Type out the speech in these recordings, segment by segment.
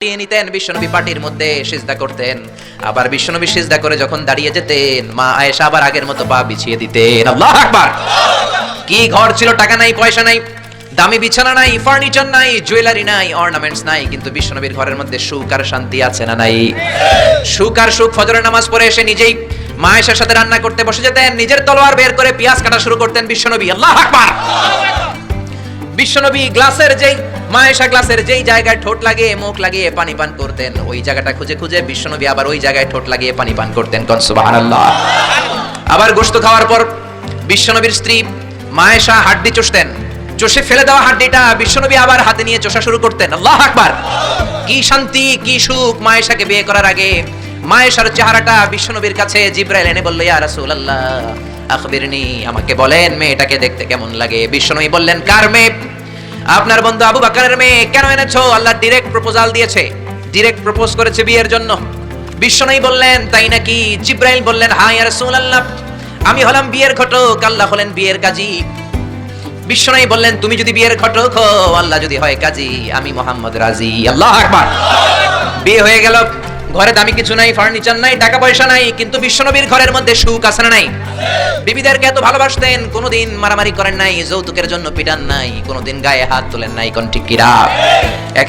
নিতেন, বিশ্বনবী পাটির মধ্যে সিজদা করতেন। আবার বিশ্বনবী সিজদা করে যখন দাঁড়িয়ে যেতেন, মা আয়েশা আবার আগের মতো পা বিছিয়ে দিতেন। আল্লাহু আকবার। কি ঘর ছিল, টাকা নাই, পয়সা নাই, দামি বিছানা নাই, ফার্নিচার নাই, জুয়েলারি নাই, অর্নামেন্টস নাই, কিন্তু বিশ্বনবীর ঘরের মধ্যে সুখ আর শান্তি আছে না নাই? সুখ আর সুখ। ফজরের নামাজ পড়ে এসে নিজেই মা আয়েশার সাথে রান্না করতে বসে যেতেন, নিজের তলোয়ার বের করে পেঁয়াজ কাটা শুরু করতেন বিশ্বনবী। আল্লাহু আকবার। বিশ্বনবী গ্লাসের যেই জায়গায় ঠোঁট লাগিয়ে মুখ লাগিয়ে পানি পান করতেন, ওই জায়গাটা খুঁজে খুঁজে বিশ্বনবী আবার ওই জায়গায় ঠোঁট লাগিয়ে পানি পান করতেন। কোন সুবহানাল্লাহ। আবার গোশত খাওয়ার পর বিশ্বনবীর স্ত্রী মা আয়েশা হাড্ডি চষতেন, চষে ফেলে দেওয়া হাড্ডিটা বিশ্বনবী আবার হাতে নিয়ে চষা শুরু করতেন। আল্লাহু আকবার। কি শান্তি, কি সুখ। মা আয়েশাকে বিয়ে করার আগে মা আয়েশার চেহারাটা বিশ্বনবীর কাছে জিবরাইল এনে বলল, ইয়া রাসূলুল্লাহ আখবিরনি, আমাকে বলেন মেয়েটাকে দেখতে কেমন লাগে। বিশ্বনবী বললেন, কার মেয়ে? আপনার বন্ধু আবু বকরের মেয়ে। কেন এনেছো? আল্লাহ ডাইরেক্ট প্রপোজাল দিয়েছে, ডাইরেক্ট প্রপোজ করেছে বিয়ের জন্য। বিশ্বনবী বললেন, তাই নাকি? জিবরাইল বললেন, হ্যাঁ ইয়া রাসূলুল্লাহ, আমি হলাম বিয়ের ঘটক, আল্লাহ হলেন বিয়ের কাজী। বিশ্বনবী বললেন, তুমি যদি বিয়ের ঘটক হও, আল্লাহ যদি হয় কাজী, আমি মুহাম্মদ রাজি। আল্লাহু আকবার। বিয়ে হয়ে গেল। ঘরে দামি কিছু নাই, ফার্নিচার নাই, টাকা পয়সা নাই, কিন্তু বিশ্বনবীর ঘরের মধ্যে সুখ আছে না নাই? বিবিদেরকে এত ভালোবাসতেন, কোনোদিন মারামারি করেন নাই, যৌতুকের জন্য পিটান নাই, কোনোদিন গায়ে হাত তোলেন নাই। কোন ঠিক কিরা? এক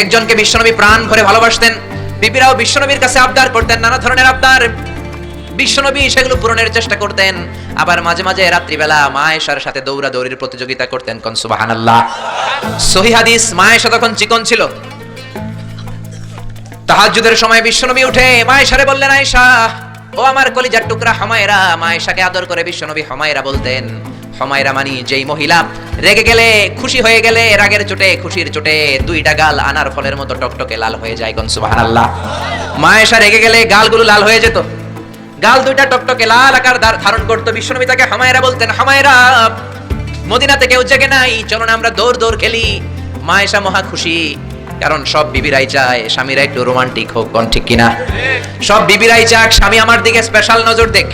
একজনকে বিশ্বনবী প্রাণ ভরে ভালোবাসতেন। বিবিরাও বিশ্বনবীর কাছে আবদার করতেন, নানা ধরনের আবদার। বিশ্বনবী সেগুলো পূরণের চেষ্টা করতেন। আবার মাঝে মাঝে রাত্রিবেলা মা আয়েশার সাথে দৌড়াদৌড়ির প্রতিযোগিতা করতেন। কোন সুবহানাল্লাহ। সহিহ হাদিস, মা আয়েশা তখন চিকন ছিল। তাহাজ্জুদের সময় বিশ্বনবী উঠে মা আয়েশারে বললেন, আয়েশা, ও আমার কলিজার টুকরা হুমায়রা। মা আয়েশাকে আদর করে বিশ্বনবী হুমায়রা বলতেন। হুমায়রা মানে যেই মহিলা রেগে গেলে, খুশি হয়ে গেলে, রাগের চোটে, খুশির চোটে দুইটা গাল আনার ফলের মতো টকটকে লাল হয়ে যায়। কোন সুবহানাল্লাহ। মা আয়েশা রেগে গেলে গালগুলো লাল হয়ে যেত, গাল দুইটা টকটকে লাল আকার ধারণ করতো। বিশ্বনবী তাকে হুমায়রা বলতেন, হুমায়রা, মদিনাতে কেউ জেগে নাই, চলো না আমরা দৌড় দৌড় খেলি। মা আয়েশা মহা খুশি, কারণ সব বিবিরাই চায় স্বামীরা একটু রোমান্টিক হোক। কোন ঠিক কিনা? সব বিবিরাই চায় স্বামী আমার দিকে স্পেশাল নজর দেখ।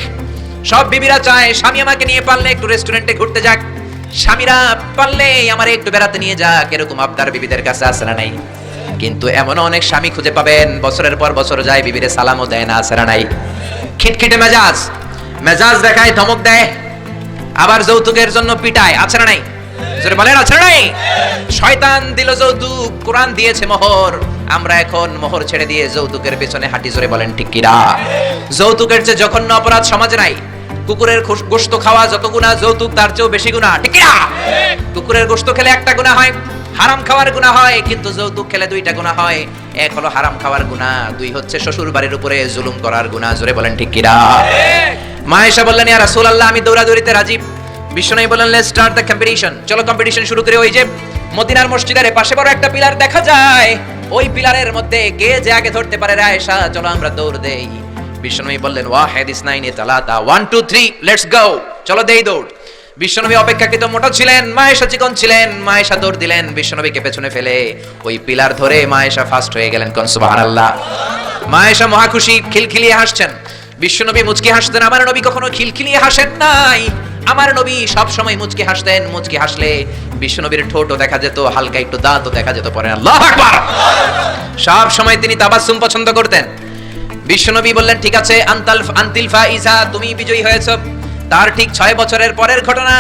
সব বিবিরা চায় স্বামী আমাকে নিয়ে পারলে একটু রেস্টুরেন্টে ঘুরতে যাক, স্বামীরা পারলে আমারে একটু বেড়াতে নিয়ে যাক। এরকম আবদার বিবিদের কাছে আছে না নাই? কিন্তু এমনও অনেক স্বামী খুঁজে পাবেন, বছরের পর বছর যায়, বিবিরে সালামও দেয় না, আছে না নাই? খিটখিটে মেজাজ দেখায়, ধমক দেয়, আবার যৌতুকের জন্য পিটায়, আছে না নাই? জোরে বলেন, আছে না নাই? শয়তান দিল যৌতুক, কোরআন দিয়েছে মোহর। আমরা এখন মোহর ছেড়ে দিয়ে যৌতুকের পেছনে হাঁটি। জোরে বলেন ঠিক কিনা? যৌতুকের চেয়ে জঘন্য অপরাধ সমাজে নাই। কুকুরের গোশত খাওয়া যত গুনাহ, যৌতুক তার চেয়েও বেশি গুনাহ। ঠিক কিনা? কুকুরের গোশত খেলে একটা গুনাহ হয়, হারাম খাওয়ার গুনাহ হয়, কিন্তু যৌতুক খেলে দুইটা গুনাহ হয়। এক হলো হারাম খাওয়ার গুনাহ, দুই হচ্ছে শ্বশুর বাড়ির উপরে জুলুম করার গুনাহ। জোরে বলেন ঠিক কিনা? মা আয়েশা বললেন, ইয়া রাসূলুল্লাহ, আমি দৌড়াদৌড়িতে রাজি। বিশ্বনবী বললেন, লেটস স্টার্ট দ্য কম্পিটিশন, চলো কম্পিটিশন শুরু করি। ওই যে মদিনার মসজিদের পাশে বড় একটা পিলার দেখা যায়, ওই পিলারের মধ্যে কে যে আগে ধরতে পারে রে আয়েশা, চলো আমরা দৌড় দেই। বিশ্বনবী বললেন, ওয়াহিদ ইসনাইনি তালাতা, 1 2 3 লেটস গো, চলো দেই দৌড়। বিশ্বনবী অপেক্ষাকৃত মোটা ছিলেন, মা আয়েশা চিকন ছিলেন। মা আয়েশা দৌড় দিলেন, বিশ্বনবীকে পেছনে ফেলে ওই পিলার ধরে মা আয়েশা ফার্স্ট হয়ে গেলেন। কোন সুবহানাল্লাহ। মা আয়েশা মহা খুশি, খিলখিলিয়ে হাসছেন। বিশ্বনবী মুচকি হাসতেন। আমার নবী কখনো খিলখিলিয়ে হাসেন নাই, আমার নবী সব সময় মুচকি হাসতেন। মুচকি হাসলে বিশ্বনবীর ঠোঁটও দেখা যেত, হালকা একটু দাঁতও দেখা যেত। পরে আল্লাহু আকবার। সব সময় তিনি তাবাসসুম পছন্দ করতেন। বিশ্বনবী বললেন, ঠিক আছে, আনতিল ফাইজা, তুমি বিজয়ী হয়েছো। তার ঠিক 6 বছরের পরের ঘটনা।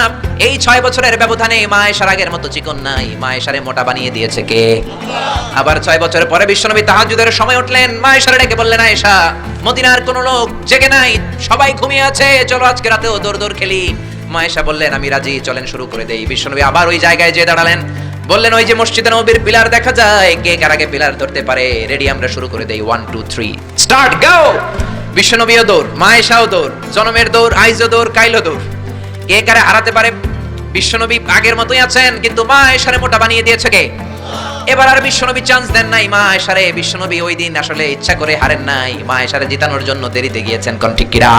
এই 6 বছরের ব্যবধানে মা আয়েশার আগের মতো চিকন নাই, মা আয়েশারে মোটা বানিয়ে দিয়েছে কে? আবার 6 বছরের পরে বিশ্বনবী তাহাজ্জুদের সময় উঠলেন, মা আয়েশারে ডেকে বললেন, আয়েশা, মদিনার কোনো লোক জেগে নাই, সবাই ঘুমিয়ে আছে, চলো আজকে রাতেও দৌড় দৌড় খেলি। মা আয়েশা বললেন, আমি রাজি, চলেন শুরু করে দেই। বিশ্বনবী আবার ওই জায়গায় যেয়ে দাঁড়ালেন, বললেন, ওই যে মসজিদে নববীর পিলার দেখা যায়, কে কার আগে পিলার ধরতে পারে? রেডি, আমরা শুরু করে দেই। 1 2 3 স্টার্ট, গো। বিশ্বনবীও দৌড়, মা আয়েশাও দৌড়, জনমের দৌড়, আইজও দৌড়, কাইলও দৌড়। কে কারে হারাতে পারে? বিশ্বনবী আগের মতোই আছেন, কিন্তু মা আয়েশারে মোটা বানিয়ে দিয়েছে কে? এবার আর বিশ্বনবী চান্স দেন নাই মা আয়েশারে। বিশ্বনবী ওই দিন আসলে ইচ্ছা করে হারেন নাই, মা আয়েশারে জিতানোর জন্য দেরিতে গিয়েছেন। কোন ঠিক কিনা?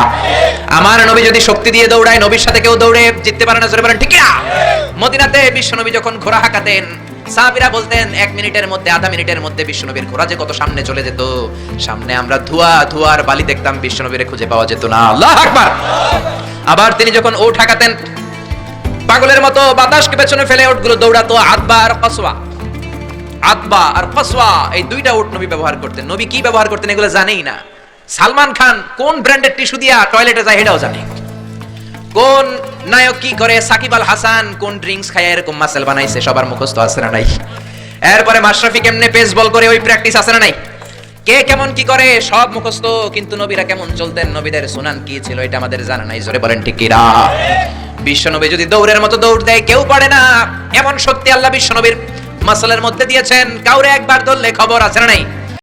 আমার নবী যদি শক্তি দিয়ে দৌড়ায়, নবীর সাথে কেউ দৌড়ে জিততে পারে না। জোরে বলেন ঠিক কিনা? মদিনাতে বিশ্বনবী যখন ঘোড়া হাঁকাতেন, সাহাবীরা বলতেন 1 মিনিটের মধ্যে, আধা মিনিটের মধ্যে বিশ্বনবীর ঘোড়া যে কত সামনে চলে যেত। সামনে আমরা ধোঁয়ার বালি দেখতাম, বিশ্বনবীরে খুঁজে পাওয়া যেত না। আল্লাহু আকবার। আবার তিনি যখন ওট হাঁকাতেন, পাগলের মতো বাতাসকে পেছনে ফেলে ওটগুলো দৌড়াতো। আতবা আর কসওয়া, এই দুইটা উট নবী ব্যবহার করতেন। নবী কি ব্যবহার করতেন এগুলো জানেই না। সালমান খান কোন ব্র্যান্ডের টিস্যু দিয়া টয়লেটে যায় এটাও জানে। কোন নায়ক কি করে, সাকিব আল হাসান কোন ড্রিঙ্কস খায় এরকম মাসেল বানাইছে, সবার মুখস্থ আছে না নাই? এরপরে মাশরাফি কেমনে পেস বল করে ওই প্র্যাকটিস আছে না নাই? কে কেমন কি করে সব মুখস্থ, কিন্তু নবীরা কেমন চলতেন, নবীদের সুনান কি ছিল এটা আমাদের জানা নাই। জোরে বলেন ঠিক কিনা? বিশ্বনবী যদি দৌড়ের মতো দৌড় দেয় কেউ পারে না, এমন শক্তি আল্লাহ বিশ্বনবীর মাসলের মধ্যে দিয়েছেন, কাউরে একবার ধরলে খবর আছে না নাই?